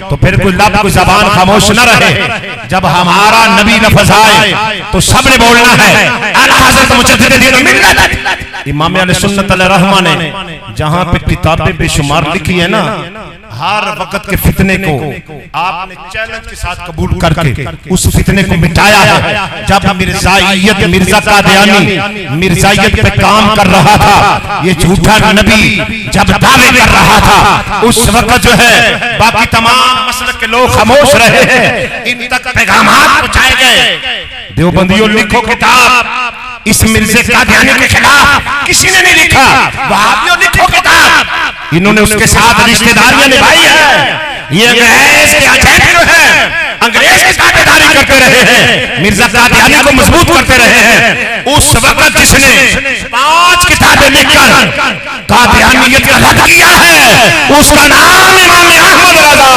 तो फिर कोई लब कोई जबान खामोश न रहे। जब हमारा नबी लफ्ज़ आए तो सबने बोलना है आला हज़रत मुजद्दिद दीन मिल्लत। इमाम अहले सुन्नत अल रहमा ने जहां पे किताबें बेशुमार लिखी है ना, हर वक्त के फितने को आपने चैलेंज के साथ कबूल करके उस फितने को मिटाया है। जब मिर्जाइयत मिर्जा कादियानी मिर्जाइयत पे काम कर रहा था, ये झूठा नबी जब दावे कर रहा था, उस वक्त जो है बाकी तमाम मसलक के लोग खामोश रहे हैं, इन तक पैगामात पहुंचाए गए। देवबंदियों लिखो किताब इस मिर्जे कादियानी के खिलाफ, किसी ने नहीं लिखा। वहाबियों लिखो किताब, इन्होंने उसके साथ रिश्तेदारियां निभाई है। ये अंग्रेज के एजेंट जो है, अंग्रेज की ताबेदारी करते रहे हैं, मिर्जा कादियानी को मजबूत करते रहे हैं। उस वक्त जिसने 5 किताबें लिखकर कादियानियत का रद्द किया है, उसका नाम इमाम अहमद रज़ा।